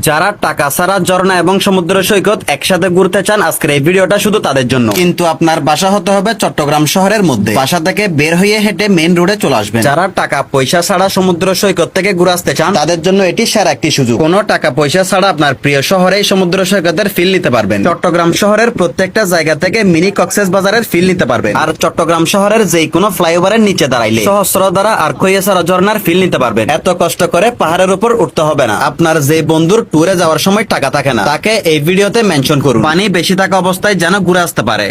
যারা টাকা ছাড়া ঝর্ণা এবং সমুদ্র সৈকত একসাথে ঘুরতে চান, আজকের এই ভিডিওটা শুধু তাদের জন্য। কিন্তু আপনার বাসা হতে হবে চট্টগ্রাম শহরের মধ্যে। বাসা থেকে বের হয়ে হেঁটে মেইন রোডে চলে আসবেন। যারা টাকা পয়সা ছাড়া সমুদ্র সৈকত থেকে ঘুরে আসতে চান, তাদের জন্য এটি সেরা একটি সুযোগ। কোনো টাকা পয়সা ছাড়া আপনার প্রিয় শহরেই সমুদ্র সৈকতের ফিল নিতে পারবেন। চট্টগ্রাম শহরের প্রত্যেকটা জায়গা থেকে মিনি কক্সেস বাজারের ফিল নিতে পারবেন। আর চট্টগ্রাম শহরের যে কোনো ফ্লাইওভারের নিচে দাঁড়াইলে সহস্রধারা আর খৈয়াছড়া ঝর্ণার ফিল নিতে পারবেন। এত কষ্ট করে পাহাড়ের উপর উঠতে হবে না। আপনার যে বন্ধুর ট্যুরে যাওয়ার সময় টাকা থাকে না, তাকে এই ভিডিওতে মেনশন করুন। পানি বেশি থাকা অবস্থায় যেন ঘুরে আসতে পারে।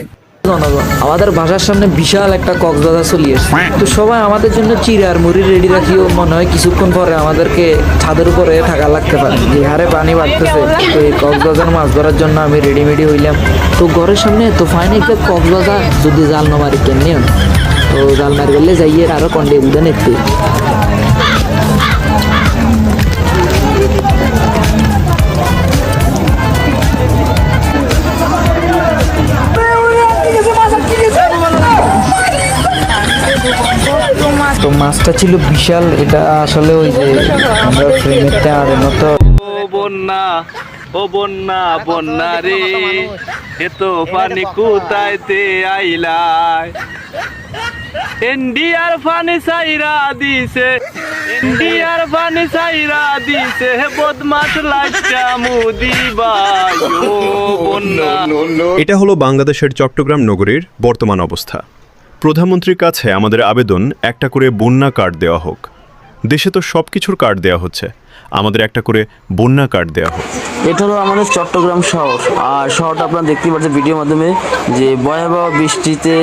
জনগণ, আমাদের বাসার সামনে বিশাল একটা কক্সবাজার চলে এসেছে। তো সবাই আমাদের জন্য চিড়া আর মুড়ি রেডি রাখিও। মনে হয় কিছুক্ষণ পরে আমাদেরকে ছাদের উপরে থাকা লাগতে পারে, যে হারে পানি বাড়তেছে। তো এই কক্সবাজার মাছ ধরার জন্য আমি রেডিমেডি হইলাম। তো ঘরের সামনে তো ফাইন একটা কক্সবাজার, যদি জাল না মারি কেমনি। তো জাল মারি গেলে যাইয়ে আরো কন্ডে উদান একটু। তো মাছটা ছিল বিশাল। এটা আসলে ওই যে আমরা ফ্রেমের টাওয়ারের মতো। ও বন্যা, ও বন্যা বন্যা রে, এ তো পানি কুতাইতে আইলাই। ইন্ডিয়ার পানি চাইরা দিছে, ইন্ডিয়ার পানি চাইরা দিছে, বদমাস লাইটা মুদি বাই। ও বন্যা। এটা হলো বাংলাদেশের চট্টগ্রাম নগরীর বর্তমান অবস্থা। প্রধানমন্ত্রীর কাছে আমাদের আবেদন, একটা করে বন্যা কার্ড দেওয়া হোক। দেশে তো সব কিছুর কার্ড দেওয়া হচ্ছে, আমাদের একটা করে বন্যা কার্ড দেওয়া হোক। এটা হলো আমাদের চট্টগ্রাম শহর। আর শহরটা আপনারা দেখতে পাচ্ছেন ভিডিওর মাধ্যমে যে ভয়াবহ বৃষ্টিতে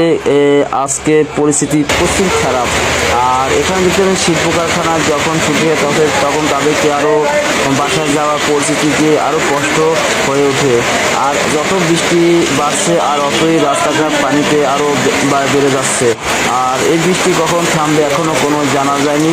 আজকে পরিস্থিতি প্রচুর খারাপ। আর এখানে দেখতে পাচ্ছেন শিল্প কারখানা যখন ছুটে তখন তাদেরকে আরও বাসায় যাওয়ার পরিস্থিতিতে আরও কষ্ট হয়ে ওঠে। আর যত বৃষ্টি বাড়ছে আর অতই রাস্তাঘাট পানিতে আরও বেড়ে যাচ্ছে। আর এই বৃষ্টি কখন থামবে এখনও কোনো জানা যায়নি।